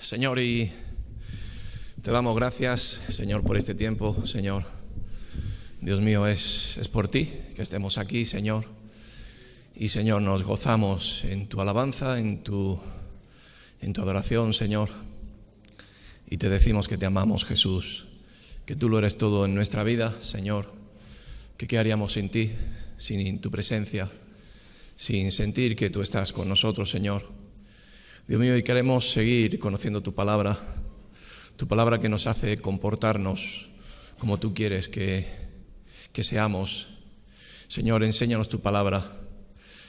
Señor, y te damos gracias, Señor, por este tiempo, Señor. Dios mío, es por ti que estemos aquí, Señor. Y, Señor, nos gozamos en tu alabanza, en tu adoración, Señor. Y te decimos que te amamos, Jesús, que tú lo eres todo en nuestra vida, Señor. Que qué haríamos sin ti, sin tu presencia, sin sentir que tú estás con nosotros, Señor. Dios mío, y queremos seguir conociendo tu palabra que nos hace comportarnos como tú quieres que seamos. Señor, enséñanos tu palabra,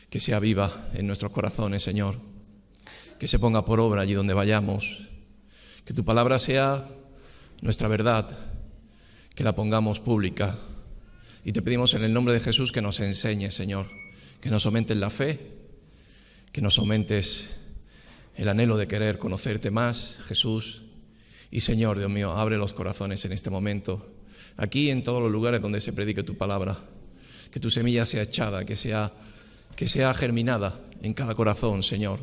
que sea viva en nuestros corazones, Señor, que se ponga por obra allí donde vayamos, que tu palabra sea nuestra verdad, que la pongamos pública. Y te pedimos en el nombre de Jesús que nos enseñes, Señor, que nos aumentes la fe, que nos aumentes el anhelo de querer conocerte más, Jesús. Y, Señor, Dios mío, abre los corazones en este momento, aquí en todos los lugares donde se predique tu palabra, que tu semilla sea echada, que sea germinada en cada corazón, Señor,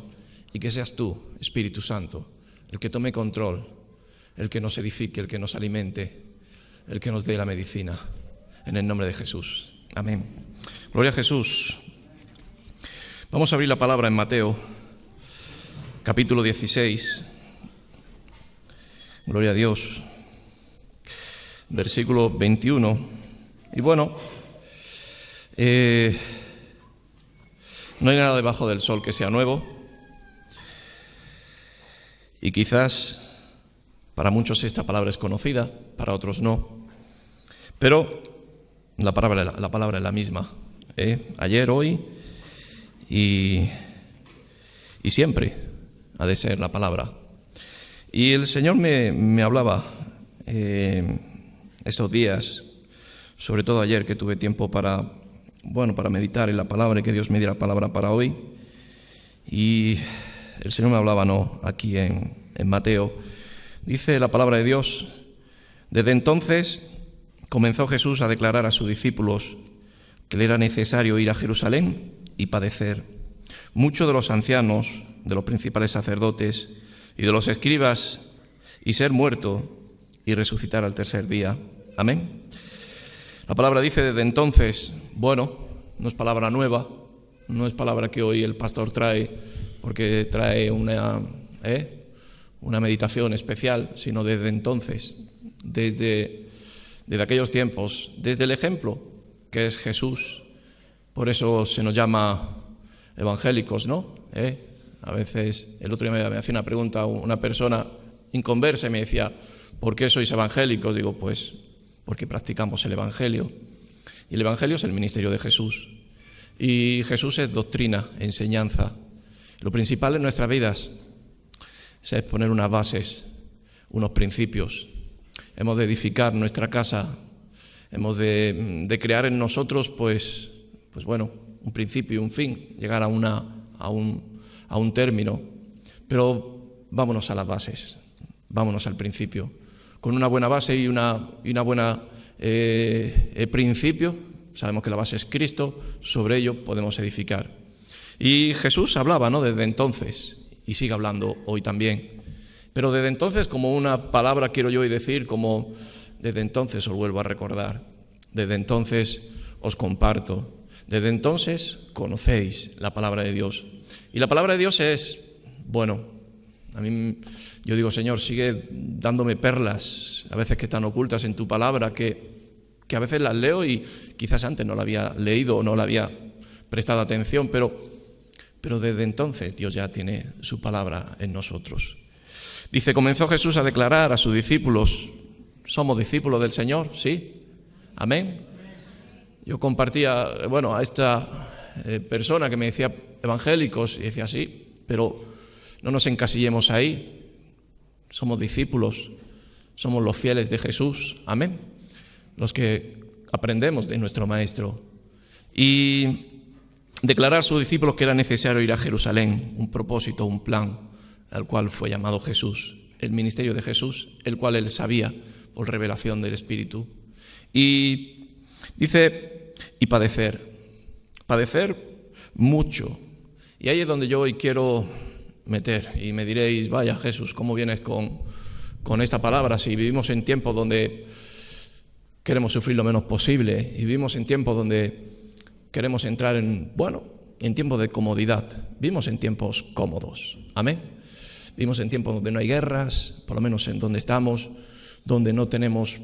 y que seas tú, Espíritu Santo, el que tome control, el que nos edifique, el que nos alimente, el que nos dé la medicina, en el nombre de Jesús. Amén. Gloria a Jesús. Vamos a abrir la palabra en Mateo, capítulo 16. Gloria a Dios. Versículo 21. Y bueno, no hay nada debajo del sol que sea nuevo. Y quizás para muchos esta palabra es conocida, para otros no. Pero la palabra es la misma. Ayer, hoy y siempre ha de ser la palabra. Y el Señor me hablaba estos días, sobre todo ayer que tuve tiempo para meditar en la palabra y que Dios me diera palabra para hoy. Y el Señor me hablaba, aquí en Mateo. Dice la palabra de Dios: desde entonces comenzó Jesús a declarar a sus discípulos que le era necesario ir a Jerusalén y padecer mucho de los ancianos, de los principales sacerdotes y de los escribas, y ser muerto y resucitar al tercer día. Amén. La palabra dice desde entonces. Bueno, no es palabra nueva, no es palabra que hoy el pastor trae porque trae una meditación especial, sino desde entonces, desde aquellos tiempos, desde el ejemplo que es Jesús. Por eso se nos llama evangélicos, ¿no? A veces, el otro día me hacía una pregunta una persona inconversa y me decía: ¿por qué sois evangélicos? Digo, pues porque practicamos el evangelio. Y el evangelio es el ministerio de Jesús. Y Jesús es doctrina, enseñanza. Lo principal en nuestras vidas es poner unas bases, unos principios. Hemos de edificar nuestra casa, hemos de crear en nosotros, pues un principio y un fin, llegar a un término. Pero vámonos a las bases, vámonos al principio. Con una buena base y una buena principio, sabemos que la base es Cristo, sobre ello podemos edificar. Y Jesús hablaba, desde entonces, y sigue hablando hoy también. Pero desde entonces, como una palabra quiero yo hoy decir, como desde entonces os vuelvo a recordar, desde entonces os comparto, desde entonces conocéis la palabra de Dios. Y la palabra de Dios es, a mí yo digo: Señor, sigue dándome perlas, a veces que están ocultas en tu palabra, que a veces las leo y quizás antes no la había leído o no la había prestado atención, pero desde entonces Dios ya tiene su palabra en nosotros. Dice: comenzó Jesús a declarar a sus discípulos. ¿Somos discípulos del Señor? ¿Sí? ¿Amén? Yo compartía, a esta persona que me decía evangélicos, y decía: sí, pero no nos encasillemos ahí. Somos discípulos, somos los fieles de Jesús. Amén. Los que aprendemos de nuestro Maestro. Y declarar a sus discípulos que era necesario ir a Jerusalén, un propósito, un plan al cual fue llamado Jesús, el ministerio de Jesús, el cual él sabía por revelación del Espíritu. Y dice: y padecer mucho. Y ahí es donde yo hoy quiero meter y me diréis, vaya Jesús, ¿cómo vienes con esta palabra? Si vivimos en tiempos donde queremos sufrir lo menos posible y vivimos en tiempos donde queremos entrar en tiempos de comodidad. Vivimos en tiempos cómodos. Amén. Vivimos en tiempos donde no hay guerras, por lo menos en donde estamos, donde no tenemos,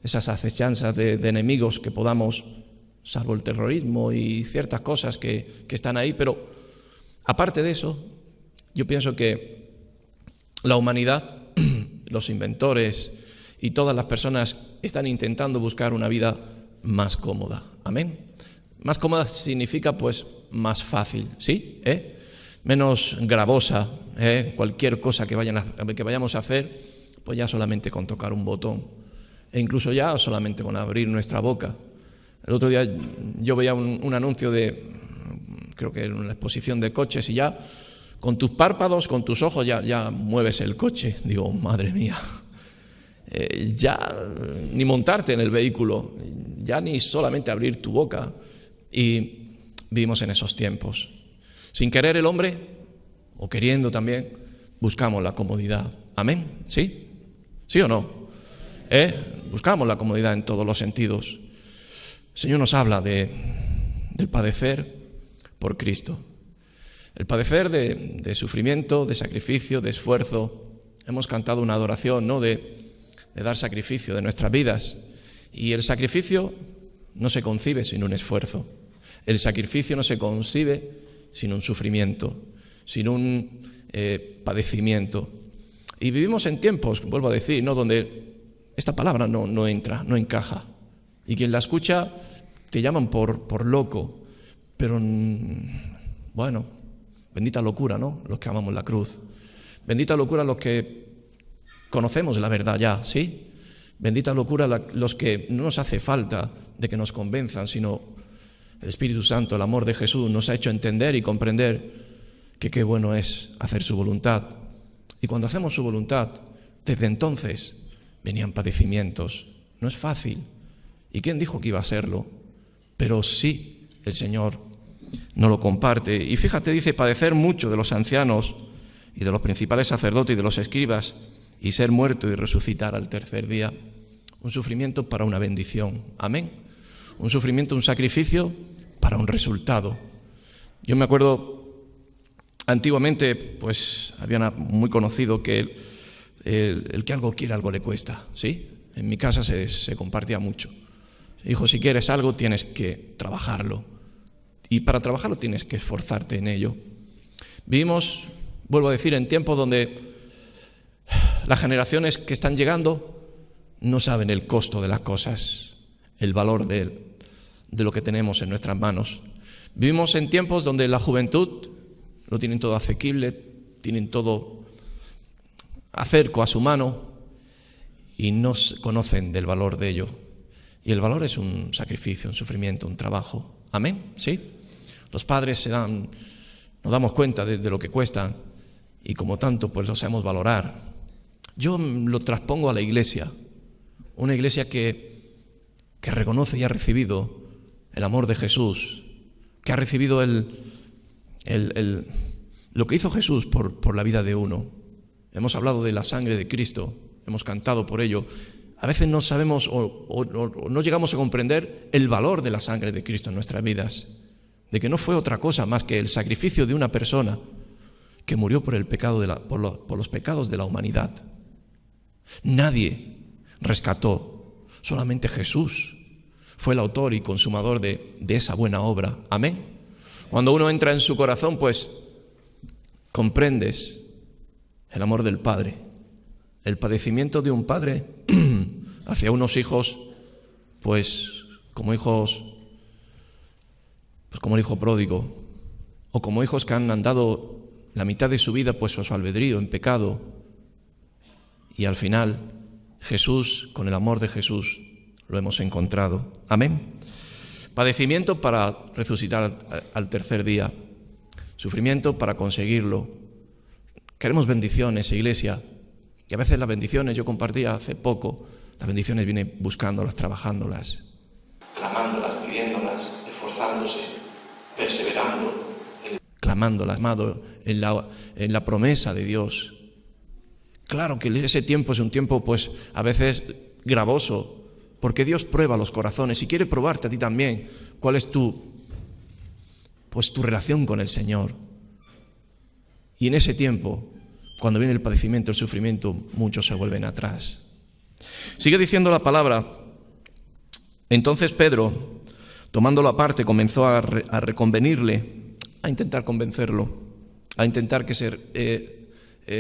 esas acechanzas de enemigos que podamos, salvo el terrorismo y ciertas cosas que están ahí. Pero aparte de eso, yo pienso que la humanidad, los inventores y todas las personas están intentando buscar una vida más cómoda. Amén. Más cómoda significa pues más fácil, ¿sí? Menos gravosa. Cualquier cosa que vayamos a hacer, pues ya solamente con tocar un botón. E incluso ya solamente con abrir nuestra boca. El otro día yo veía un anuncio creo que en una exposición de coches, y ya con tus párpados, con tus ojos ya mueves el coche. Digo, madre mía, ya ni montarte en el vehículo, ya ni solamente abrir tu boca. Y vivimos en esos tiempos. Sin querer el hombre, o queriendo también, buscamos la comodidad. ¿Amén? ¿Sí? ¿Sí o no? Buscamos la comodidad en todos los sentidos. El Señor nos habla del padecer por Cristo. El padecer de sufrimiento, de sacrificio, de esfuerzo. Hemos cantado una adoración, ¿no?, de dar sacrificio de nuestras vidas. Y el sacrificio no se concibe sin un esfuerzo. El sacrificio no se concibe sin un sufrimiento, sin un padecimiento. Y vivimos en tiempos, vuelvo a decir, ¿no?, donde esta palabra no entra, no encaja. Y quien la escucha te llaman por loco. Pero, bendita locura, ¿no?, los que amamos la cruz. Bendita locura los que conocemos la verdad ya, ¿sí? Bendita locura los que no nos hace falta de que nos convenzan, sino el Espíritu Santo, el amor de Jesús, nos ha hecho entender y comprender que qué bueno es hacer su voluntad. Y cuando hacemos su voluntad, desde entonces venían padecimientos. No es fácil. ¿Y quién dijo que iba a serlo? Pero sí, el Señor no lo comparte. Y fíjate, dice, padecer mucho de los ancianos y de los principales sacerdotes y de los escribas, y ser muerto y resucitar al tercer día. Un sufrimiento para una bendición. Amén. Un sufrimiento, un sacrificio para un resultado. Yo me acuerdo, antiguamente, pues había muy conocido que el que algo quiere, algo le cuesta, ¿sí? En mi casa se compartía mucho. Hijo, si quieres algo, tienes que trabajarlo. Y para trabajarlo tienes que esforzarte en ello. Vivimos, vuelvo a decir, en tiempos donde las generaciones que están llegando no saben el costo de las cosas, el valor de lo que tenemos en nuestras manos. Vivimos en tiempos donde la juventud lo tienen todo asequible, tienen todo acerco a su mano y no conocen del valor de ello. Y el valor es un sacrificio, un sufrimiento, un trabajo. ¿Amén? ¿Sí? Los padres nos damos cuenta de lo que cuestan y como tanto pues lo sabemos valorar. Yo lo transpongo a la iglesia, una iglesia que reconoce y ha recibido el amor de Jesús, que ha recibido lo que hizo Jesús por la vida de uno. Hemos hablado de la sangre de Cristo, hemos cantado por ello. A veces no sabemos o no llegamos a comprender el valor de la sangre de Cristo en nuestras vidas, de que no fue otra cosa más que el sacrificio de una persona que murió por el pecado por los pecados de la humanidad. Nadie rescató, solamente Jesús fue el autor y consumador de esa buena obra. Amén. Cuando uno entra en su corazón, pues comprendes el amor del Padre, el padecimiento de un padre hacia unos hijos, pues como el hijo pródigo, o como hijos que han andado la mitad de su vida pues a su albedrío en pecado. Y al final, Jesús, con el amor de Jesús, lo hemos encontrado. Amén. Padecimiento para resucitar al tercer día. Sufrimiento para conseguirlo. Queremos bendiciones, iglesia. Y a veces las bendiciones, yo compartía hace poco, las bendiciones vienen buscándolas, trabajándolas. Clamándolas, pidiéndolas, esforzándose, perseverando. clamando, en la promesa de Dios. Claro que ese tiempo es un tiempo, pues, a veces gravoso, porque Dios prueba los corazones y quiere probarte a ti también cuál es tu relación con el Señor. Y en ese tiempo, cuando viene el padecimiento, el sufrimiento, muchos se vuelven atrás. Sigue diciendo la palabra. Entonces Pedro, tomándolo aparte, comenzó a reconvenirle, a intentar convencerlo, a intentar que se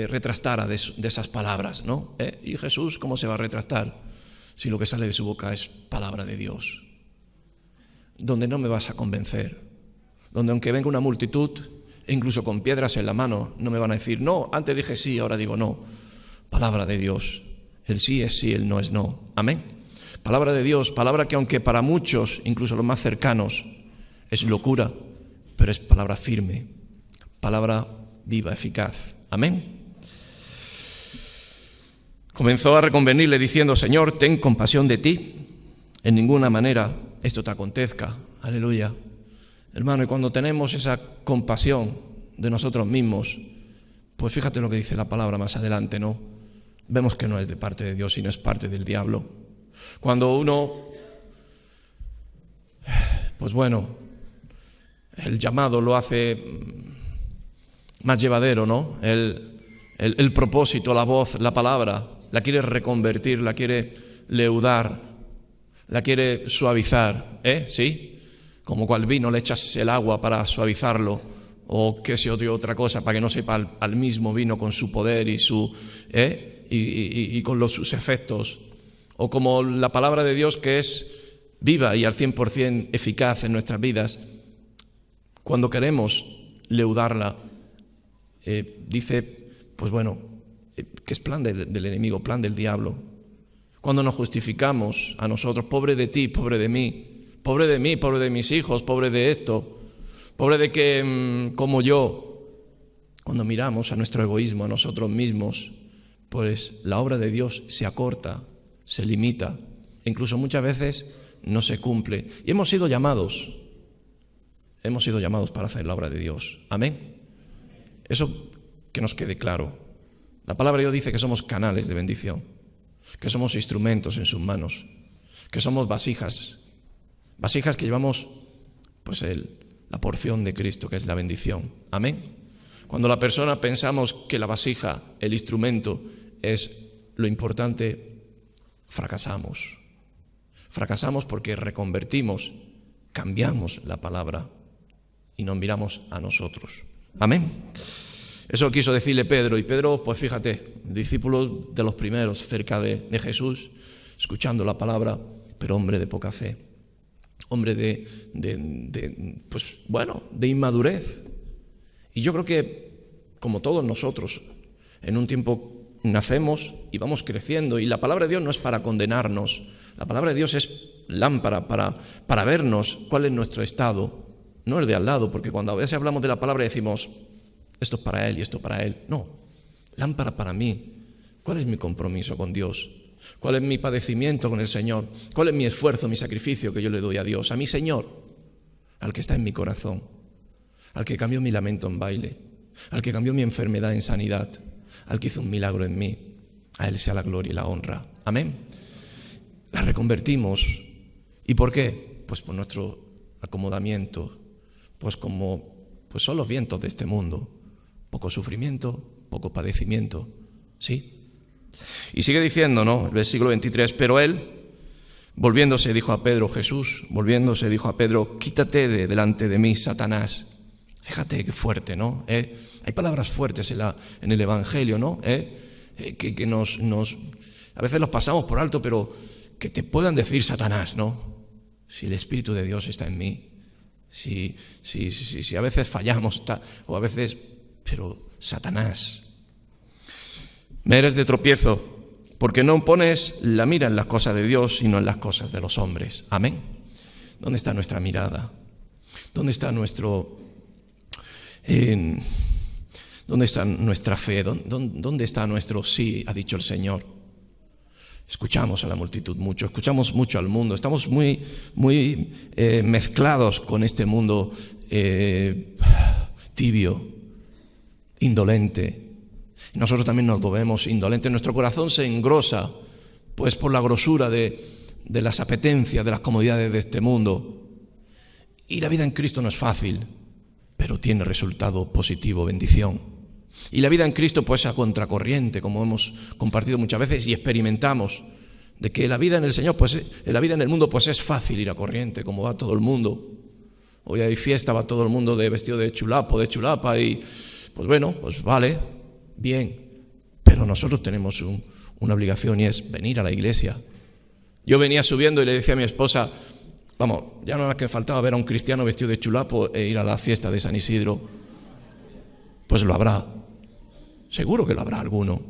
retractara de esas palabras, ¿no? ¿Y Jesús cómo se va a retractar si lo que sale de su boca es palabra de Dios? Donde no me vas a convencer, donde aunque venga una multitud, incluso con piedras en la mano, no me van a decir, no, antes dije sí, ahora digo no. Palabra de Dios, el sí es sí, el no es no. Amén. Palabra de Dios, palabra que aunque para muchos, incluso los más cercanos, es locura, pero es palabra firme, palabra viva, eficaz. Amén. Comenzó a reconvenirle diciendo, Señor, ten compasión de ti. En ninguna manera esto te acontezca. Aleluya. Hermano, y cuando tenemos esa compasión de nosotros mismos, pues fíjate lo que dice la palabra más adelante, ¿no? Vemos que no es de parte de Dios, sino es parte del diablo. Cuando uno, pues bueno, el llamado lo hace más llevadero, ¿no? El propósito, la voz, la palabra, la quiere reconvertir, la quiere leudar, la quiere suavizar, ¿sí? Como cual vino le echas el agua para suavizarlo, o qué sé yo, otra cosa, para que no sepa al mismo vino con su poder y y con sus efectos. O como la palabra de Dios, que es viva y al 100% eficaz en nuestras vidas, cuando queremos leudarla, dice, pues bueno, que es plan del enemigo, plan del diablo. Cuando nos justificamos a nosotros, pobre de ti, pobre de mí, pobre de mí, pobre de mis hijos, pobre de esto, pobre de que, como yo, cuando miramos a nuestro egoísmo, a nosotros mismos, pues la obra de Dios se acorta, se limita, e incluso muchas veces no se cumple. Y hemos sido llamados para hacer la obra de Dios. Amén. Eso que nos quede claro. La palabra de Dios dice que somos canales de bendición, que somos instrumentos en sus manos, que somos vasijas que llevamos pues la porción de Cristo, que es la bendición. Amén. Cuando la persona pensamos que la vasija, el instrumento, es lo importante, fracasamos. Fracasamos porque reconvertimos, cambiamos la palabra y nos miramos a nosotros. Amén. Eso quiso decirle Pedro, y Pedro, pues fíjate, discípulo de los primeros cerca de Jesús, escuchando la palabra, pero hombre de poca fe, hombre de inmadurez. Y yo creo que, como todos nosotros, en un tiempo nacemos y vamos creciendo, y la palabra de Dios no es para condenarnos, la palabra de Dios es lámpara para vernos cuál es nuestro estado, no el de al lado, porque cuando a veces hablamos de la palabra decimos, esto es para él y esto para él. No, lámpara para mí. ¿Cuál es mi compromiso con Dios? ¿Cuál es mi padecimiento con el Señor? ¿Cuál es mi esfuerzo, mi sacrificio que yo le doy a Dios, a mi Señor, al que está en mi corazón, al que cambió mi lamento en baile, al que cambió mi enfermedad en sanidad, al que hizo un milagro en mí? A Él sea la gloria y la honra. Amén. La reconvertimos. ¿Y por qué? Pues por nuestro acomodamiento, pues son los vientos de este mundo. Poco sufrimiento, poco padecimiento, ¿sí? Y sigue diciendo, ¿no? El versículo 23, pero él, volviéndose, dijo a Pedro, Jesús, volviéndose, dijo a Pedro, quítate de delante de mí, Satanás. Fíjate qué fuerte, ¿no? Hay palabras fuertes en el Evangelio, ¿no? Que nos a veces los pasamos por alto, pero que te puedan decir Satanás, ¿no? Si el Espíritu de Dios está en mí, si a veces fallamos, o a veces, pero Satanás, me eres de tropiezo, porque no pones la mira en las cosas de Dios, sino en las cosas de los hombres. Amén. ¿Dónde está nuestra mirada? ¿Dónde está ¿dónde está nuestra fe? ¿Dónde está nuestro sí, ha dicho el Señor? Escuchamos a la multitud mucho, escuchamos mucho al mundo, estamos muy mezclados con este mundo tibio, indolente. Y nosotros también nos volvemos indolentes. Nuestro corazón se engrosa, pues, por la grosura de las apetencias, de las comodidades de este mundo. Y la vida en Cristo no es fácil, pero tiene resultado positivo, bendición. Y la vida en Cristo, pues, a contracorriente, como hemos compartido muchas veces y experimentamos, de que la vida en el Señor, pues, la vida en el mundo, pues, es fácil ir a corriente, como va todo el mundo. Hoy hay fiesta, va todo el mundo vestido de chulapo, de chulapa, y pues bueno, pues vale, bien. Pero nosotros tenemos una obligación, y es venir a la iglesia. Yo venía subiendo y le decía a mi esposa, vamos, ya no era que me faltaba ver a un cristiano vestido de chulapo e ir a la fiesta de San Isidro. Pues lo habrá, seguro que lo habrá alguno.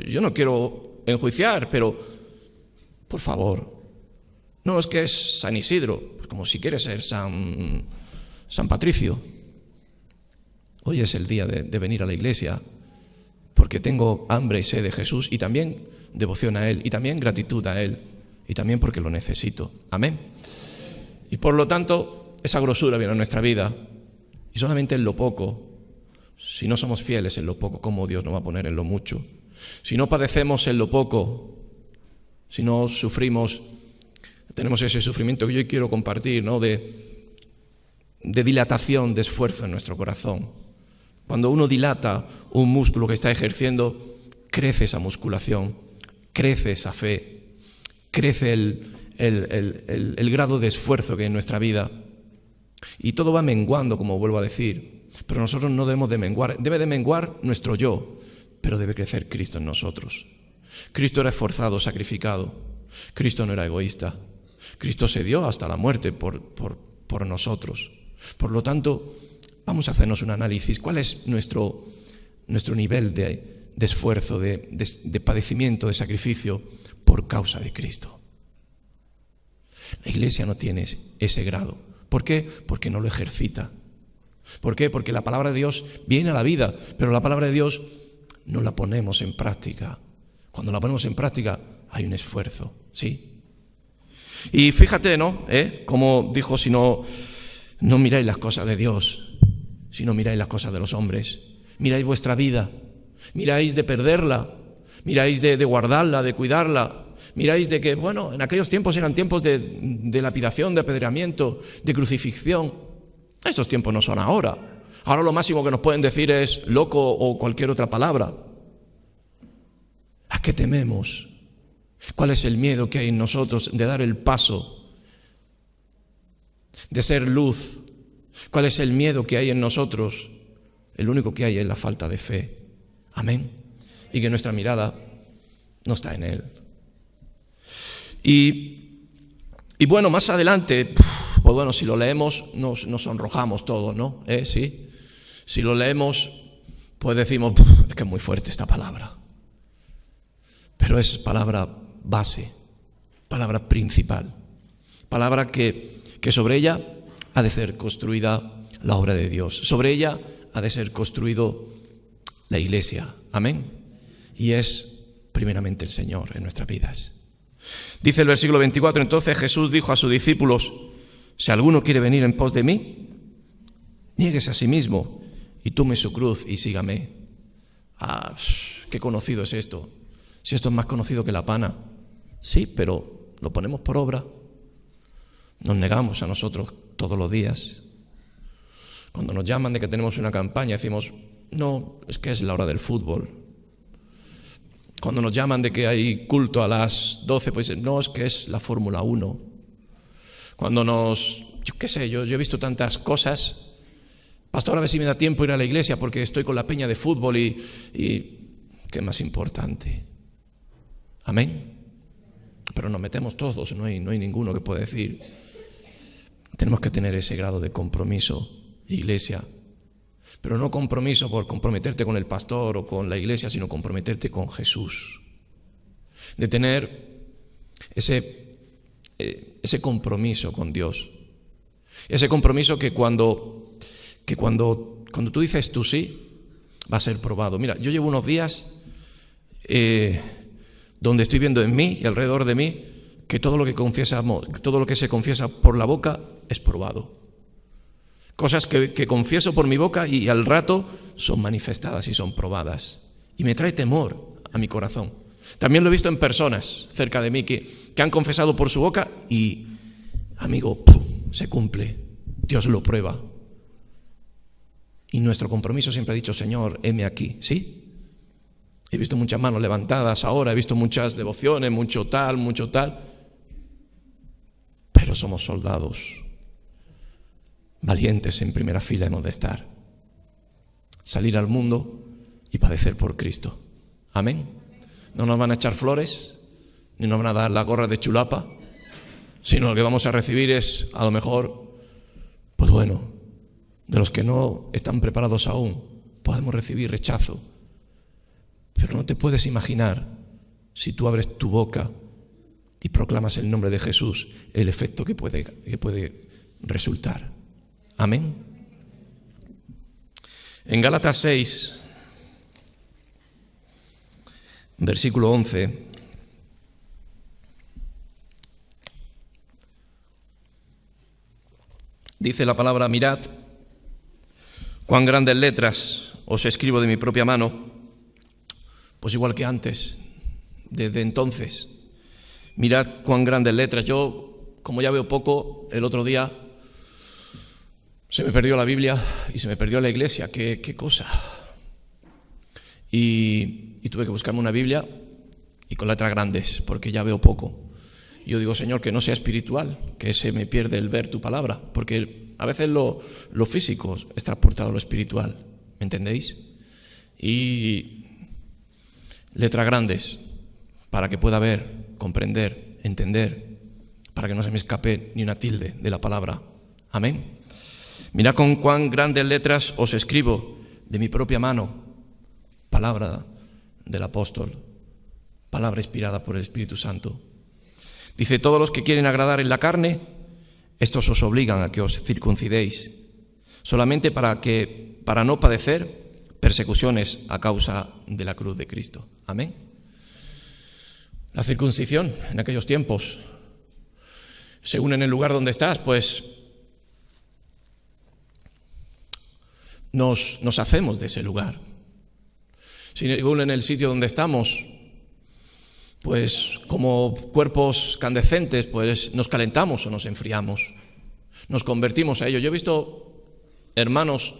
Yo no quiero enjuiciar, pero por favor, no es que es San Isidro, pues como si quiere ser San Patricio. Hoy es el día de venir a la iglesia, porque tengo hambre y sed de Jesús, y también devoción a Él, y también gratitud a Él, y también porque lo necesito. Amén. Y por lo tanto, esa grosura viene a nuestra vida, y solamente en lo poco. Si no somos fieles en lo poco, ¿cómo Dios nos va a poner en lo mucho? Si no padecemos en lo poco, si no sufrimos, tenemos ese sufrimiento que yo quiero compartir, ¿no? de dilatación, de esfuerzo en nuestro corazón. Cuando uno dilata un músculo que está ejerciendo, crece esa musculación, crece esa fe, crece el grado de esfuerzo que hay en nuestra vida. Y todo va menguando, como vuelvo a decir. Pero nosotros no debemos de menguar. Debe de menguar nuestro yo, pero debe crecer Cristo en nosotros. Cristo era esforzado, sacrificado. Cristo no era egoísta. Cristo se dio hasta la muerte por nosotros. Por lo tanto, vamos a hacernos un análisis. ¿Cuál es nuestro nivel de esfuerzo, de padecimiento, de sacrificio por causa de Cristo? La iglesia no tiene ese grado. ¿Por qué? Porque no lo ejercita. ¿Por qué? Porque la palabra de Dios viene a la vida, pero la palabra de Dios no la ponemos en práctica. Cuando la ponemos en práctica hay un esfuerzo, ¿sí? Y fíjate, ¿no? Como dijo, si no miráis las cosas de Dios, si no miráis las cosas de los hombres, miráis vuestra vida, miráis de perderla, miráis de guardarla, de cuidarla, miráis de que, bueno, en aquellos tiempos eran tiempos de lapidación, de apedreamiento, de crucifixión. Esos tiempos no son ahora. Ahora lo máximo que nos pueden decir es loco o cualquier otra palabra. ¿A qué tememos? ¿Cuál es el miedo que hay en nosotros de dar el paso, de ser luz? ¿Cuál es el miedo que hay en nosotros? El único que hay es la falta de fe. Amén. Y que nuestra mirada no está en Él. Y bueno, más adelante, pues bueno, si lo leemos nos sonrojamos todos, ¿no? Sí. Si lo leemos, pues decimos, es que es muy fuerte esta palabra. Pero es palabra base, palabra principal, palabra que sobre ella ha de ser construida la obra de Dios. Sobre ella ha de ser construido la iglesia. Amén. Y es primeramente el Señor en nuestras vidas. Dice el versículo 24, entonces Jesús dijo a sus discípulos, si alguno quiere venir en pos de mí, niéguese a sí mismo y tome su cruz y sígame. Qué conocido es esto. Si esto es más conocido que la pana. Sí, pero lo ponemos por obra. Nos negamos a nosotros todos los días. Cuando nos llaman de que tenemos una campaña, decimos, no, es que es la hora del fútbol. Cuando nos llaman de que hay culto a las 12, pues no, es que es la Fórmula 1. Cuando yo qué sé, yo he visto tantas cosas. Pastor, a ver si me da tiempo ir a la iglesia porque estoy con la peña de fútbol y ¿qué es más importante? Amén. Pero nos metemos todos, no hay ninguno que pueda decir. Tenemos que tener ese grado de compromiso, iglesia. Pero no compromiso por comprometerte con el pastor o con la iglesia, sino comprometerte con Jesús. De tener ese compromiso con Dios. Ese compromiso que cuando tú dices tú sí, va a ser probado. Mira, yo llevo unos días donde estoy viendo en mí y alrededor de mí que todo lo que se confiesa por la boca es probado. Cosas que confieso por mi boca y al rato son manifestadas y son probadas. Y me trae temor a mi corazón. También lo he visto en personas cerca de mí que han confesado por su boca y, amigo, se cumple. Dios lo prueba. Y nuestro compromiso siempre ha dicho, Señor, heme aquí, ¿sí? He visto muchas manos levantadas ahora, he visto muchas devociones, mucho tal. Pero somos soldados. Valientes en primera fila hemos de estar. Salir al mundo y padecer por Cristo. Amén. No nos van a echar flores, ni nos van a dar la gorra de chulapa, sino lo que vamos a recibir es, a lo mejor, pues bueno, de los que no están preparados aún, podemos recibir rechazo. Pero no te puedes imaginar, si tú abres tu boca y proclamas el nombre de Jesús, el efecto que puede resultar. Amén. En Gálatas 6, versículo 11, dice la palabra, mirad, cuán grandes letras os escribo de mi propia mano. Pues igual que antes, desde entonces, mirad cuán grandes letras. Yo, como ya veo poco, el otro día se me perdió la Biblia y se me perdió la iglesia. ¿Qué cosa? Y tuve que buscarme una Biblia y con letras grandes, porque ya veo poco. Y yo digo, Señor, que no sea espiritual, que se me pierde el ver tu palabra, porque a veces lo físico es transportado a lo espiritual, ¿me entendéis? Y letras grandes, para que pueda ver, comprender, entender, para que no se me escape ni una tilde de la palabra. Amén. Mirad con cuán grandes letras os escribo de mi propia mano, palabra del apóstol, palabra inspirada por el Espíritu Santo. Dice, todos los que quieren agradar en la carne, estos os obligan a que os circuncidéis, solamente para no padecer persecuciones a causa de la cruz de Cristo. Amén. La circuncisión en aquellos tiempos, según en el lugar donde estás, pues nos hacemos de ese lugar. Según en el sitio donde estamos, pues como cuerpos candescentes, pues nos calentamos o nos enfriamos, nos convertimos a ello. Yo he visto hermanos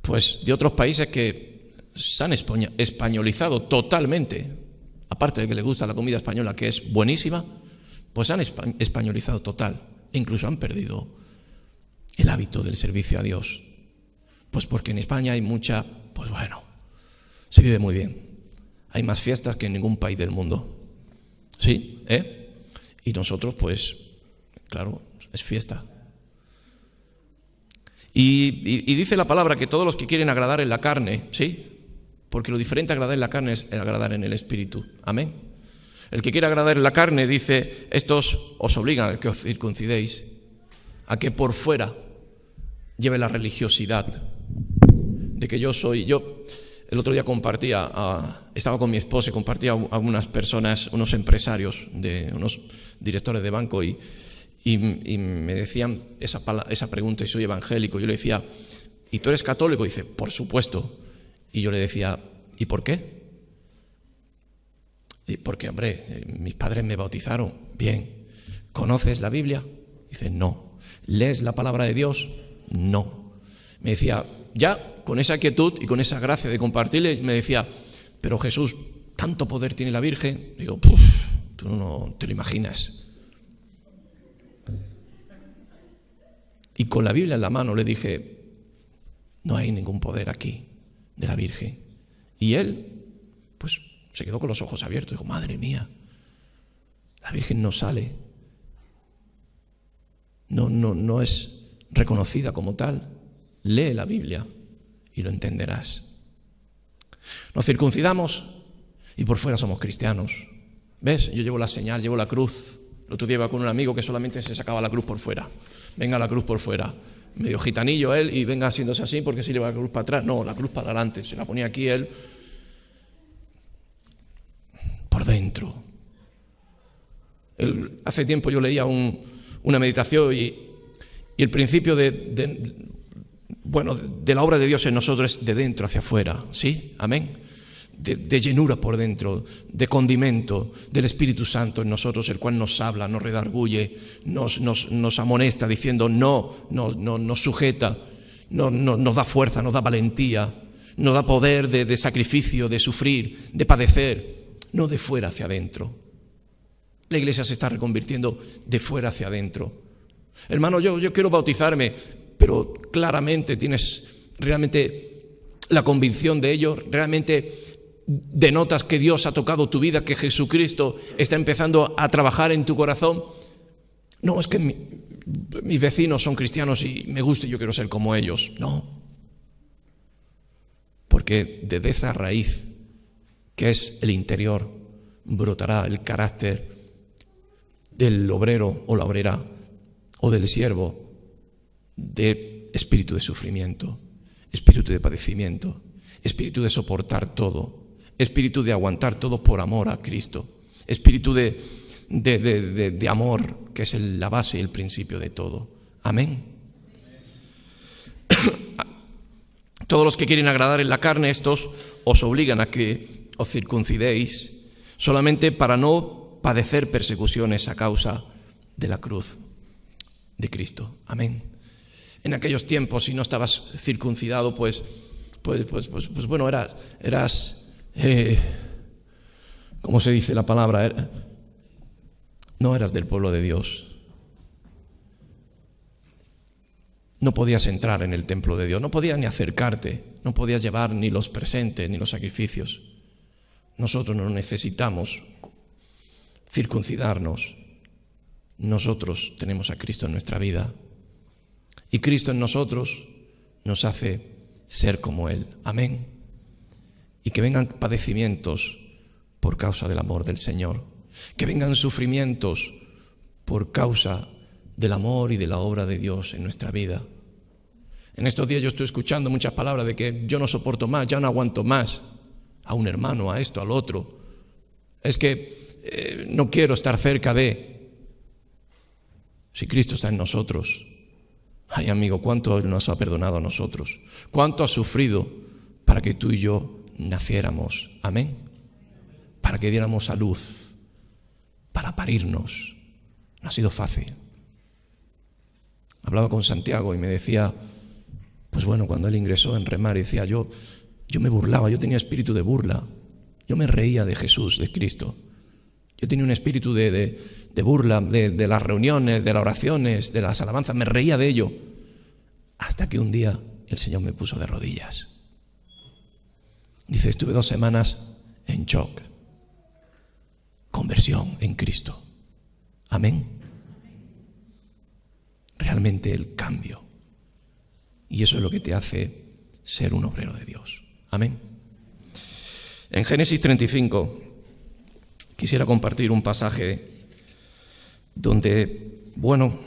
pues de otros países que se han españolizado totalmente, aparte de que les gusta la comida española, que es buenísima, pues han españolizado total, e incluso han perdido el hábito del servicio a Dios. Pues porque en España hay mucha, pues bueno, se vive muy bien. Hay más fiestas que en ningún país del mundo. ¿Sí? Y nosotros, pues, claro, es fiesta. Y dice la palabra que todos los que quieren agradar en la carne, ¿sí? Porque lo diferente a agradar en la carne es agradar en el Espíritu. Amén. El que quiere agradar en la carne, dice, estos os obligan a que os circuncidéis, a que por fuera lleve la religiosidad de que yo el otro día estaba con mi esposa y compartía a algunas personas, unos empresarios, unos directores de banco y me decían esa pregunta, y soy evangélico. Yo le decía, ¿y tú eres católico? Y dice, por supuesto. Y yo le decía, ¿y por qué? Y porque, hombre, mis padres me bautizaron. Bien. ¿Conoces la Biblia? Dice, no. ¿Lees la palabra de Dios? No. Me decía, ya con esa quietud y con esa gracia de compartirle, me decía, pero Jesús, ¿tanto poder tiene la Virgen? Digo, tú no te lo imaginas. Y con la Biblia en la mano le dije, no hay ningún poder aquí de la Virgen. Y él, pues, se quedó con los ojos abiertos. Dijo, madre mía, la Virgen no sale. No es reconocida como tal. Lee la Biblia y lo entenderás. Nos circuncidamos y por fuera somos cristianos. ¿Ves? Yo llevo la señal, llevo la cruz. El otro día iba con un amigo que solamente se sacaba la cruz por fuera. Venga la cruz por fuera. Medio gitanillo él y venga haciéndose así porque si lleva la cruz para atrás. No, la cruz para adelante. Se la ponía aquí él por dentro. Hace tiempo yo leía una meditación y el principio bueno, de la obra de Dios en nosotros es de dentro hacia afuera, ¿sí? Amén. De llenura por dentro, de condimento del Espíritu Santo en nosotros, el cual nos habla, nos redarguye, nos amonesta diciendo nos sujeta, nos da fuerza, nos da valentía, nos da poder de sacrificio, de sufrir, de padecer, no de fuera hacia adentro. La iglesia se está reconvirtiendo de fuera hacia adentro. Hermano, yo quiero bautizarme, pero claramente tienes realmente la convicción de ello, realmente denotas que Dios ha tocado tu vida, que Jesucristo está empezando a trabajar en tu corazón. No, es que mis vecinos son cristianos y me gusta y yo quiero ser como ellos. No. Porque desde esa raíz, que es el interior, brotará el carácter del obrero o la obrera o del siervo, de espíritu de sufrimiento, espíritu de padecimiento, espíritu de soportar todo, espíritu de aguantar todo por amor a Cristo, espíritu de amor, que es la base y el principio de todo. Amén. Todos los que quieren agradar en la carne, estos os obligan a que os circuncidéis solamente para no padecer persecuciones a causa de la cruz de Cristo. Amén. En aquellos tiempos, si no estabas circuncidado, pues bueno, eras ¿cómo se dice la palabra? No eras del pueblo de Dios. No podías entrar en el templo de Dios, no podías ni acercarte, no podías llevar ni los presentes ni los sacrificios. Nosotros no necesitamos circuncidarnos. Nosotros tenemos a Cristo en nuestra vida. Y Cristo en nosotros nos hace ser como Él. Amén. Y que vengan padecimientos por causa del amor del Señor. Que vengan sufrimientos por causa del amor y de la obra de Dios en nuestra vida. En estos días yo estoy escuchando muchas palabras de que yo no soporto más, ya no aguanto más a un hermano, a esto, al otro. Es que no quiero estar cerca de. Si Cristo está en nosotros, ay amigo, cuánto Él nos ha perdonado a nosotros, cuánto ha sufrido para que tú y yo naciéramos. Amén. Para que diéramos a luz, para parirnos. No ha sido fácil. Hablaba con Santiago y me decía, pues bueno, cuando él ingresó en Remar, decía, yo me burlaba, yo tenía espíritu de burla, yo me reía de Jesús, de Cristo. Yo tenía un espíritu de burla, de las reuniones, de las oraciones, de las alabanzas, me reía de ello, hasta que un día el Señor me puso de rodillas. Dice, estuve 2 semanas en shock, conversión en Cristo. Amén. Realmente el cambio. Y eso es lo que te hace ser un obrero de Dios. Amén. En Génesis 35 quisiera compartir un pasaje donde, bueno,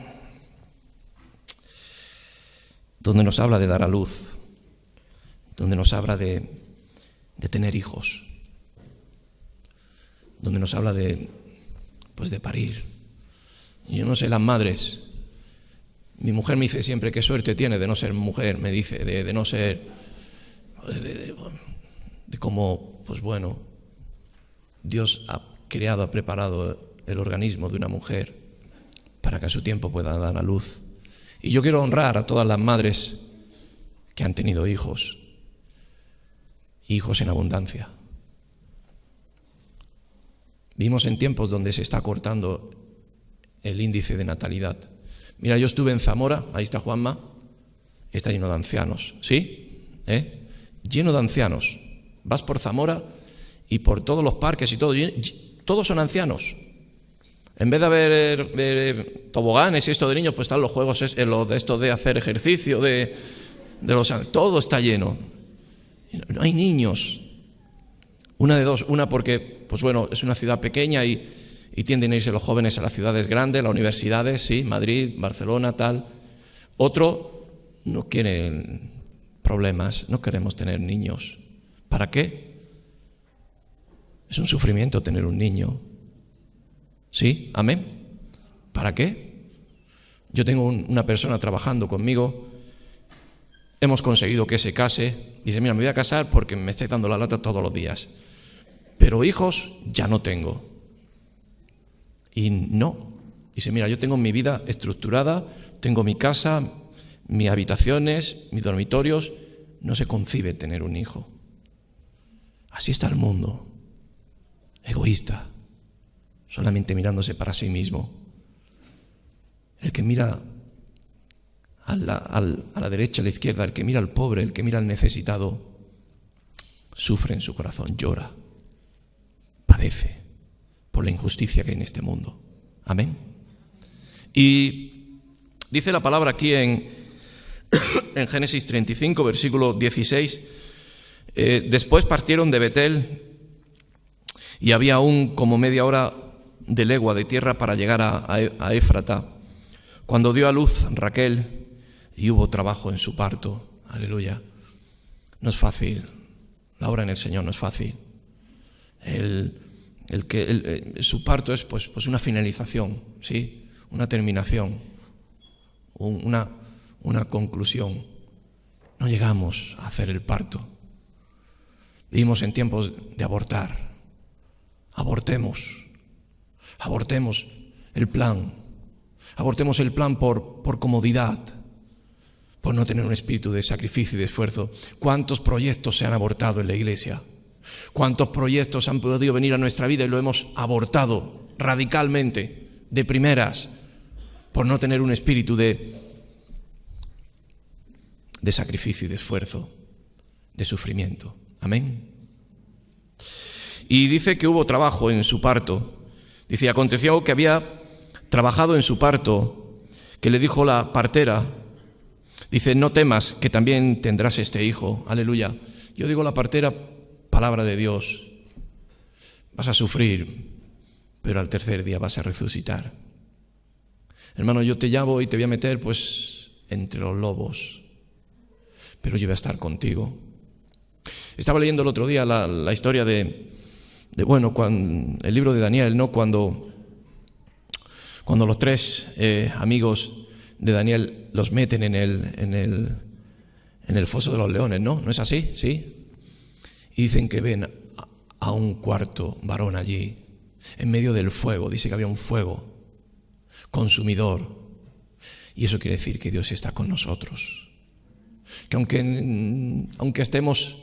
donde nos habla de dar a luz, donde nos habla de tener hijos, donde nos habla de parir. Yo no sé, las madres, mi mujer me dice siempre qué suerte tiene de no ser mujer, me dice, de no ser, de cómo, pues bueno, Dios ha creado, ha preparado el organismo de una mujer para que a su tiempo pueda dar a luz. Y yo quiero honrar a todas las madres que han tenido hijos en abundancia. Vivimos en tiempos donde se está cortando el índice de natalidad. Mira, yo estuve en Zamora, ahí está Juanma, está lleno de ancianos, ¿sí? Lleno de ancianos. Vas por Zamora y por todos los parques y todo, todos son ancianos. En vez de haber toboganes y esto de niños, pues están los juegos, lo de esto de hacer ejercicio, todo está lleno. No hay niños. Una de dos, una porque, pues bueno, es una ciudad pequeña y tienden a irse los jóvenes a las ciudades grandes, las universidades, sí, Madrid, Barcelona, tal. Otro, no quieren problemas, no queremos tener niños. ¿Para qué? Es un sufrimiento tener un niño. ¿Sí? ¿Amén? ¿Para qué? Yo tengo una persona trabajando conmigo hemos conseguido que se case. Dice, mira, me voy a casar porque me estáis dando la lata todos los días. Pero hijos ya no tengo. Y no. Dice, mira, yo tengo mi vida estructurada, tengo mi casa, mis habitaciones, mis dormitorios. No se concibe tener un hijo. Así está el mundo. Egoísta. Solamente mirándose para sí mismo. El que mira a la derecha, a la izquierda, el que mira al pobre, el que mira al necesitado, sufre en su corazón, llora, padece por la injusticia que hay en este mundo. Amén. Y dice la palabra aquí en Génesis 35, versículo 16, después partieron de Betel y había aún como media hora de legua de tierra para llegar a Éfrata, cuando dio a luz Raquel y hubo trabajo en su parto. Aleluya. No es fácil. La obra en el Señor no es fácil. Su parto es pues una finalización, ¿sí? Una terminación, una conclusión. No llegamos a hacer el parto. Vivimos en tiempos de abortar. Abortemos el plan. Abortemos el plan por comodidad, por no tener un espíritu de sacrificio y de esfuerzo. ¿Cuántos proyectos se han abortado en la iglesia? ¿Cuántos proyectos han podido venir a nuestra vida y lo hemos abortado radicalmente, de primeras, por no tener un espíritu de sacrificio y de esfuerzo, de sufrimiento? Amén. Y dice que hubo trabajo en su parto. Dice, aconteció que había trabajado en su parto, que le dijo la partera, dice, no temas, que también tendrás este hijo. Aleluya. Yo digo la partera, palabra de Dios. Vas a sufrir, pero al tercer día vas a resucitar. Hermano, yo te llamo y te voy a meter pues entre los lobos, pero yo voy a estar contigo. Estaba leyendo el otro día la historia de el libro de Daniel, ¿no? Cuando los tres amigos de Daniel los meten en el foso de los leones, ¿no? ¿No es así? ¿Sí? Y dicen que ven a un cuarto varón allí, en medio del fuego. Dice que había un fuego consumidor. Y eso quiere decir que Dios está con nosotros. Que aunque estemos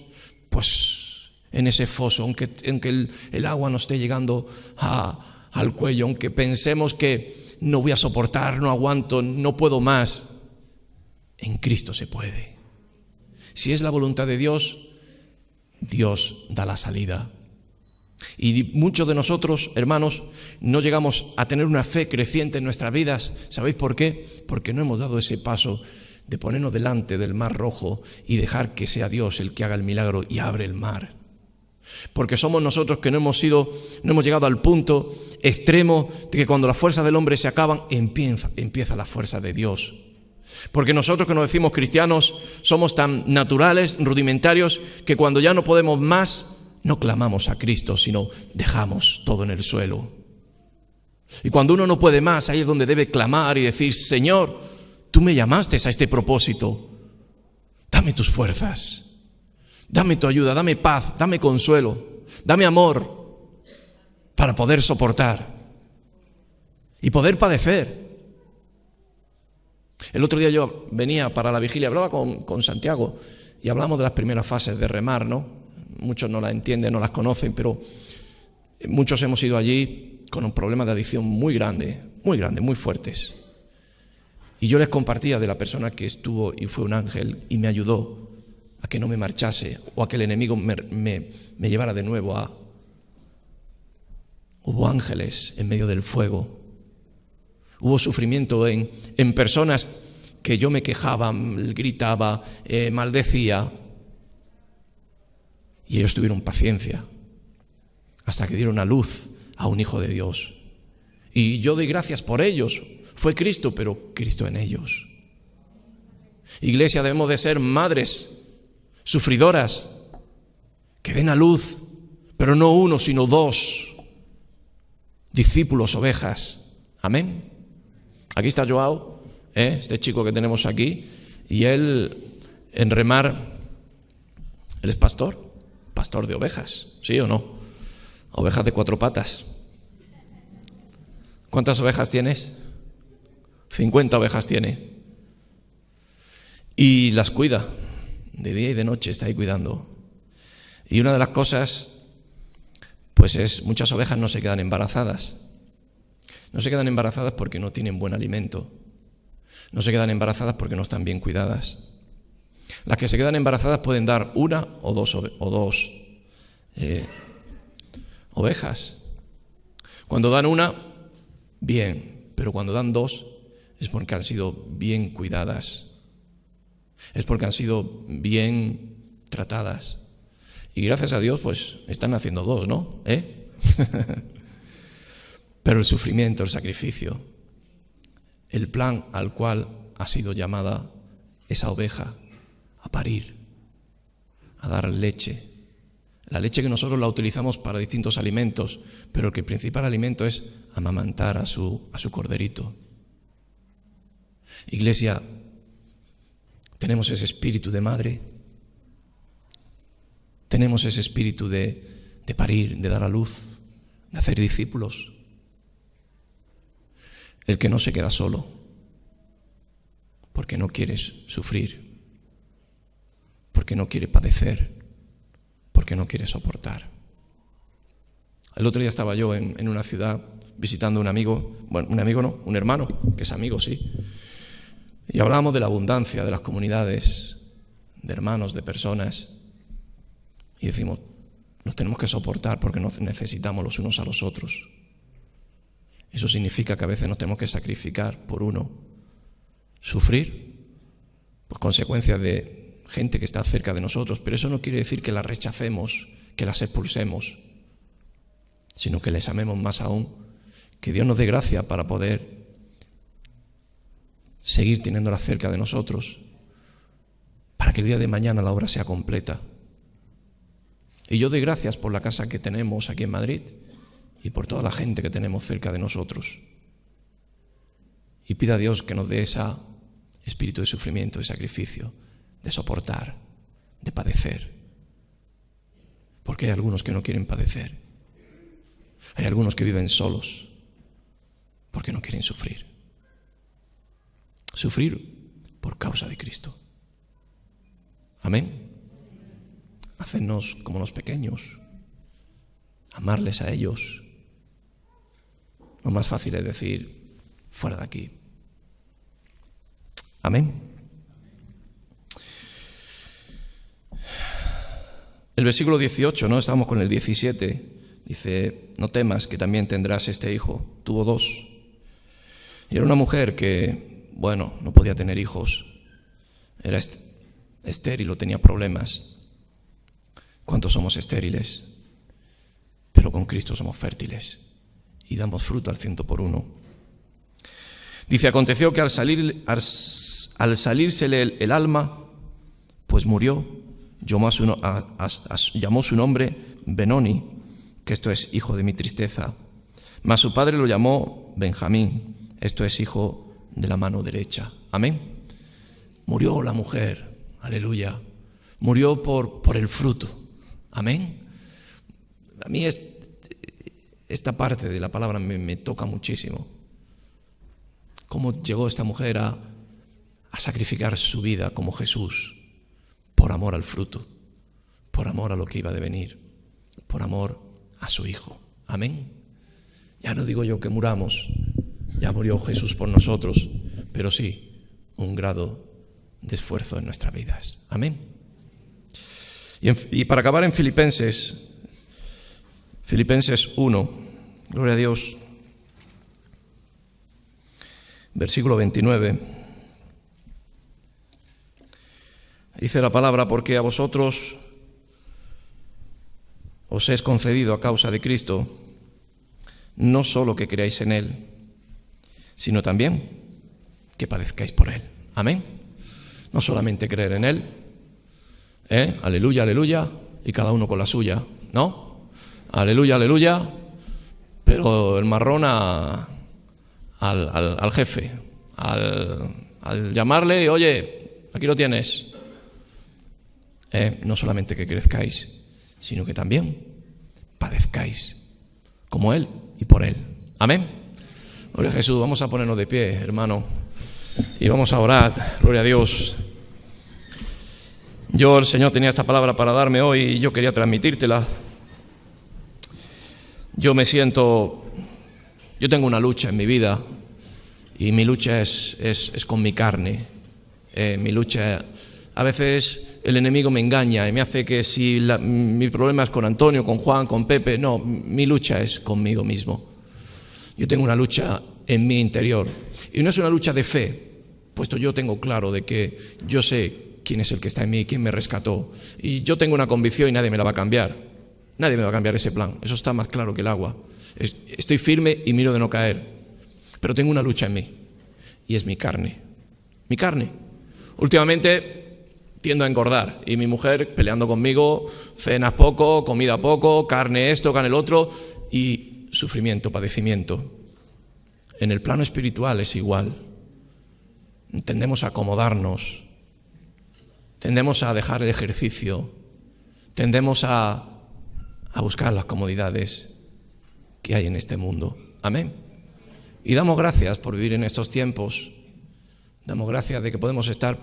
pues en ese foso, aunque el agua nos esté llegando al cuello, aunque pensemos que no voy a soportar, no aguanto, no puedo más, en Cristo se puede. Si es la voluntad de Dios, Dios da la salida. Y muchos de nosotros, hermanos, no llegamos a tener una fe creciente en nuestras vidas. ¿Sabéis por qué? Porque no hemos dado ese paso de ponernos delante del mar rojo y dejar que sea Dios el que haga el milagro y abre el mar. Porque somos nosotros que no hemos llegado al punto extremo de que cuando las fuerzas del hombre se acaban, empieza la fuerza de Dios. Porque nosotros que nos decimos cristianos somos tan naturales, rudimentarios, que cuando ya no podemos más, no clamamos a Cristo, sino dejamos todo en el suelo. Y cuando uno no puede más, ahí es donde debe clamar y decir, Señor, tú me llamaste a este propósito, dame tus fuerzas. Dame tu ayuda, dame paz, dame consuelo, dame amor para poder soportar y poder padecer. El otro día yo venía para la vigilia, hablaba con Santiago y hablamos de las primeras fases de remar, ¿no? Muchos no las entienden, no las conocen, pero muchos hemos ido allí con un problema de adicción muy grande, muy fuertes. Y yo les compartía de la persona que estuvo y fue un ángel y me ayudó a que no me marchase o a que el enemigo me llevara de nuevo a... Hubo ángeles en medio del fuego. Hubo sufrimiento en personas que yo me quejaba, gritaba, maldecía. Y ellos tuvieron paciencia hasta que dieron a luz a un hijo de Dios. Y yo doy gracias por ellos. Fue Cristo, pero Cristo en ellos. Iglesia, debemos de ser madres sufridoras, que den a luz, pero no uno, sino dos discípulos, ovejas. Amén. Aquí está Joao, este chico que tenemos aquí, y él En remar, él es pastor de ovejas, ¿sí o no? Ovejas de 4 patas. ¿Cuántas ovejas tienes? 50 ovejas tiene. Y las cuida, de día y de noche está ahí cuidando. Y una de las cosas, pues es, muchas ovejas no se quedan embarazadas. No se quedan embarazadas porque no tienen buen alimento. No se quedan embarazadas porque no están bien cuidadas. Las que se quedan embarazadas pueden dar 1 o 2 ovejas. Cuando dan 1, bien, pero cuando dan 2 es porque han sido bien cuidadas. Es porque han sido bien tratadas. Y gracias a Dios, pues están haciendo 2, ¿no? Pero el sufrimiento, el sacrificio, el plan al cual ha sido llamada esa oveja a parir, a dar leche. La leche que nosotros la utilizamos para distintos alimentos, pero que el principal alimento es amamantar a su corderito. Iglesia, tenemos ese espíritu de madre, tenemos ese espíritu de parir, de dar a luz, de hacer discípulos. El que no se queda solo, porque no quieres sufrir, porque no quiere padecer, porque no quiere soportar. El otro día estaba yo en una ciudad visitando a un amigo, bueno, un amigo no, un hermano, que es amigo, sí. Y hablábamos de la abundancia de las comunidades, de hermanos, de personas. Y decimos, nos tenemos que soportar porque nos necesitamos los unos a los otros. Eso significa que a veces nos tenemos que sacrificar por uno, sufrir por consecuencias de gente que está cerca de nosotros, pero eso no quiere decir que las rechacemos, que las expulsemos, sino que les amemos más aún, que Dios nos dé gracia para poder seguir teniéndolas cerca de nosotros, para que el día de mañana la obra sea completa. Y yo doy gracias por la casa que tenemos aquí en Madrid y por toda la gente que tenemos cerca de nosotros. Y pida a Dios que nos dé ese espíritu de sufrimiento, de sacrificio, de soportar, de padecer. Porque hay algunos que no quieren padecer. Hay algunos que viven solos porque no quieren sufrir. Sufrir por causa de Cristo. Amén. Hacernos como los pequeños, amarles a ellos. Lo más fácil es decir, fuera de aquí. Amén. El versículo 18, ¿no? Estamos con el 17. Dice, no temas que también tendrás este hijo. Tuvo 2. Y era una mujer que, bueno, no podía tener hijos. Era estéril o tenía problemas. ¿Cuántos somos estériles? Pero con Cristo somos fértiles y damos fruto al 100%. Dice, aconteció que al salírsele el alma, pues murió, llamó su nombre Benoni, que esto es hijo de mi tristeza. Mas su padre lo llamó Benjamín, esto es hijo de la mano derecha. Amén. Murió la mujer, aleluya. Murió por el fruto. Amén. A mí esta parte de la palabra me toca muchísimo. Cómo llegó esta mujer a sacrificar su vida como Jesús por amor al fruto, por amor a lo que iba a devenir, por amor a su Hijo. Amén. Ya no digo yo que muramos, ya murió Jesús por nosotros, pero sí un grado de esfuerzo en nuestras vidas. Amén. Y para acabar en Filipenses 1, gloria a Dios, versículo 29, dice la palabra, porque a vosotros os es concedido a causa de Cristo, no solo que creáis en Él, sino también que padezcáis por Él. Amén. No solamente creer en Él, aleluya, aleluya, y cada uno con la suya, ¿no? Aleluya, aleluya, pero el marrón al jefe, al llamarle, oye, aquí lo tienes, No solamente que crezcáis, sino que también padezcáis como Él y por Él. Amén. Gloria a Jesús. Vamos a ponernos de pie, hermano, y vamos a orar. Gloria a Dios. El Señor tenía esta palabra para darme hoy y yo quería transmitírtela. Yo tengo una lucha en mi vida y mi lucha es con mi carne. Mi lucha, a veces el enemigo me engaña y me hace que si mi problema es con Antonio, con Juan, con Pepe, no, mi lucha es conmigo mismo. Yo tengo una lucha en mi interior y no es una lucha de fe, puesto yo tengo claro de que yo sé quién es el que está en mí, quién me rescató, y yo tengo una convicción y nadie me la va a cambiar. Nadie me va a cambiar ese plan, eso está más claro que el agua. Estoy firme y miro de no caer, pero tengo una lucha en mí y es mi carne. Mi carne. Últimamente tiendo a engordar y mi mujer peleando conmigo, cenas poco, comida poco, carne esto, carne el otro, y sufrimiento, padecimiento. En el plano espiritual es igual. Tendemos a acomodarnos, tendemos a dejar el ejercicio, tendemos a buscar las comodidades que hay en este mundo. Amén. Y damos gracias por vivir en estos tiempos. Damos gracias de que podemos estar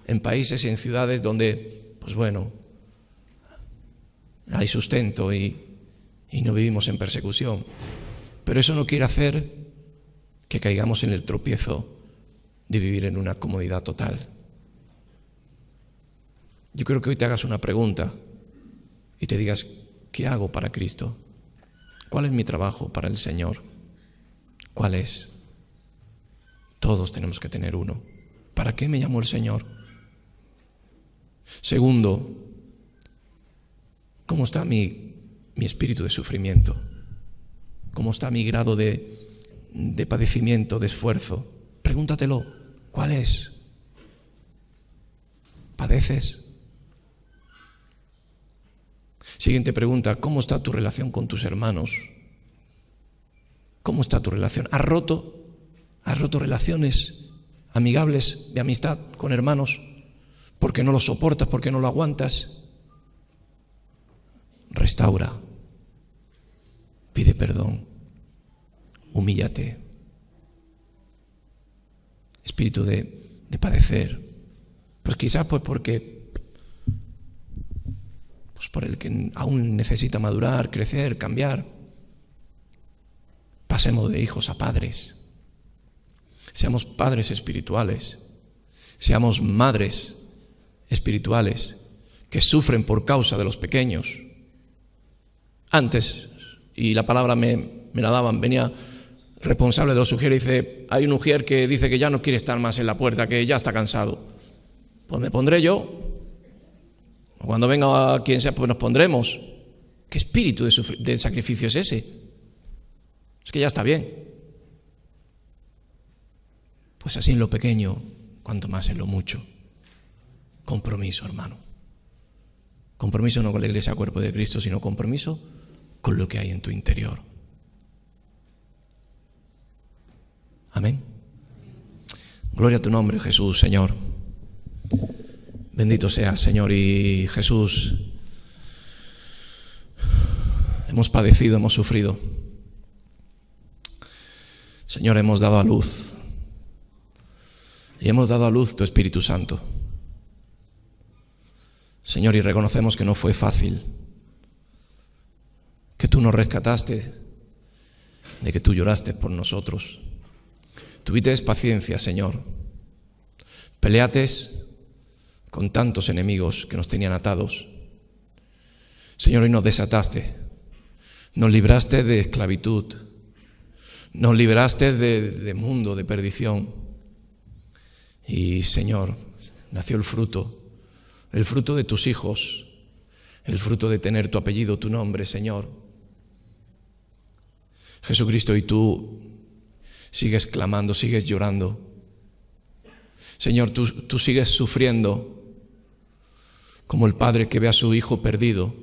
en países y en ciudades donde, hay sustento y no vivimos en persecución. Pero eso no quiere hacer que caigamos en el tropiezo de vivir en una comodidad total. Yo creo que hoy te hagas una pregunta y te digas, ¿qué hago para Cristo? ¿Cuál es mi trabajo para el Señor? ¿Cuál es? Todos tenemos que tener uno. ¿Para qué me llamó el Señor? Segundo, ¿cómo está mi espíritu de sufrimiento? ¿Cómo está mi grado de padecimiento, de esfuerzo? Pregúntatelo. ¿Cuál es? ¿Padeces? Siguiente pregunta, ¿cómo está tu relación con tus hermanos? ¿Cómo está tu relación? ¿Has roto relaciones amigables de amistad con hermanos? ¿Porque no lo soportas? ¿Porque no lo aguantas? Restaura. Pide perdón. Humíllate. Espíritu de padecer. Pues quizás porque por el que aún necesita madurar, crecer, cambiar. Pasemos de hijos a padres. Seamos padres espirituales. Seamos madres espirituales que sufren por causa de los pequeños. Antes, y la palabra me la daban, venía responsable de los ujieres y dice, hay un ujier que dice que ya no quiere estar más en la puerta, que ya está cansado. Pues me pondré yo. Cuando venga quien sea, pues nos pondremos. ¿Qué espíritu de sacrificio es ese? Es que ya está bien. Pues así en lo pequeño, cuanto más en lo mucho. Compromiso, hermano. Compromiso no con la iglesia, cuerpo de Cristo, sino compromiso con lo que hay en tu interior. Amén. Gloria a tu nombre, Jesús, Señor. Bendito seas, Señor. Y Jesús, hemos padecido, hemos sufrido. Señor, hemos dado a luz. Y hemos dado a luz tu Espíritu Santo. Señor, y reconocemos que no fue fácil. Que tú nos rescataste. De que tú lloraste por nosotros. Tuviste paciencia, Señor. Peleates con tantos enemigos que nos tenían atados. Señor, y nos desataste. Nos libraste de esclavitud. Nos libraste de mundo, de perdición. Y, Señor, nació el fruto de tus hijos, el fruto de tener tu apellido, tu nombre, Señor. Jesucristo, y tú sigues clamando, sigues llorando. Señor, tú sigues sufriendo como el padre que ve a su hijo perdido,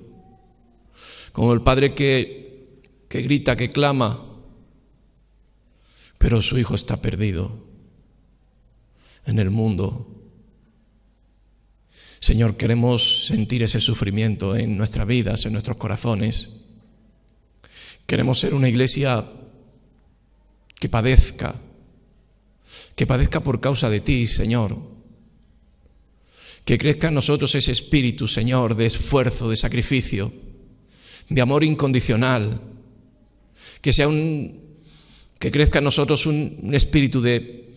como el padre que grita, que clama, pero su hijo está perdido en el mundo. Señor, queremos sentir ese sufrimiento en nuestras vidas, en nuestros corazones. Queremos ser una iglesia que padezca por causa de ti, Señor. Que crezca en nosotros ese espíritu, Señor, de esfuerzo, de sacrificio, de amor incondicional. Que crezca en nosotros un espíritu de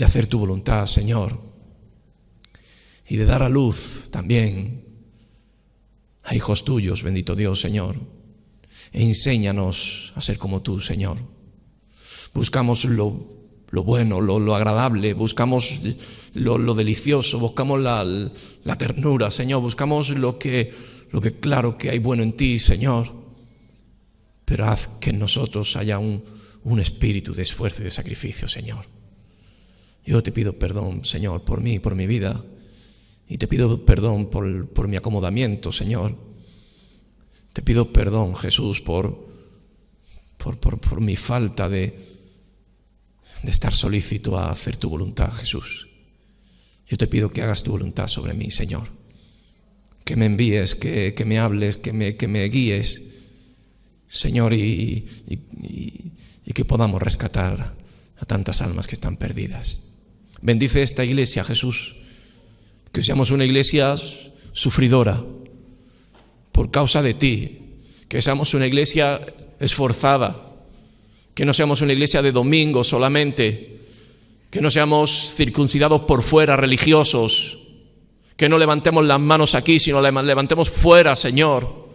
hacer tu voluntad, Señor. Y de dar a luz también a hijos tuyos, bendito Dios, Señor. E enséñanos a ser como tú, Señor. Buscamos lo bueno, lo agradable, buscamos lo delicioso, buscamos la ternura, Señor. Buscamos lo que claro que hay bueno en ti, Señor. Pero haz que en nosotros haya un espíritu de esfuerzo y de sacrificio, Señor. Yo te pido perdón, Señor, por mí, por mi vida. Y te pido perdón por mi acomodamiento, Señor. Te pido perdón, Jesús, por mi falta de estar solícito a hacer tu voluntad, Jesús. Yo te pido que hagas tu voluntad sobre mí, Señor. Que me envíes, que me hables, que me guíes, Señor, y que podamos rescatar a tantas almas que están perdidas. Bendice esta iglesia, Jesús. Que seamos una iglesia sufridora por causa de ti. Que seamos una iglesia esforzada. Que no seamos una iglesia de domingo solamente. Que no seamos circuncidados por fuera, religiosos. Que no levantemos las manos aquí, sino las levantemos fuera, Señor.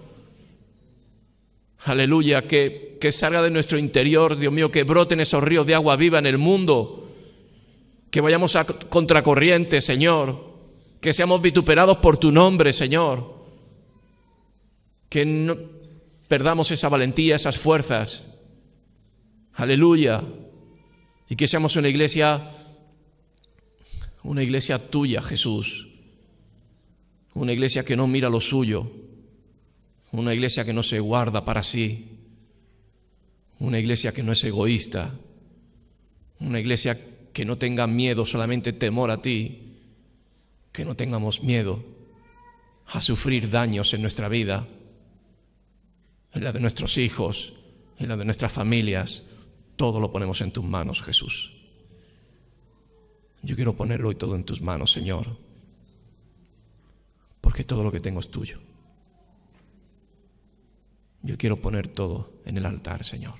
Aleluya, que salga de nuestro interior, Dios mío, que broten esos ríos de agua viva en el mundo. Que vayamos a contracorriente, Señor. Que seamos vituperados por tu nombre, Señor. Que no perdamos esa valentía, esas fuerzas. Aleluya. Y que seamos una iglesia tuya, Jesús. Una iglesia que no mira lo suyo. Una iglesia que no se guarda para sí. Una iglesia que no es egoísta. Una iglesia que no tenga miedo, solamente temor a ti. Que no tengamos miedo a sufrir daños en nuestra vida, en la de nuestros hijos, en la de nuestras familias. Todo lo ponemos en tus manos, Jesús. Yo quiero ponerlo hoy todo en tus manos, Señor, porque todo lo que tengo es tuyo. Yo quiero poner todo en el altar, Señor.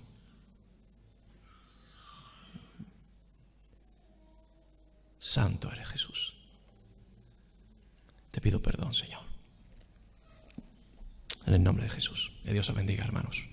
Santo eres, Jesús. Te pido perdón, Señor. En el nombre de Jesús. Que Dios os bendiga, hermanos.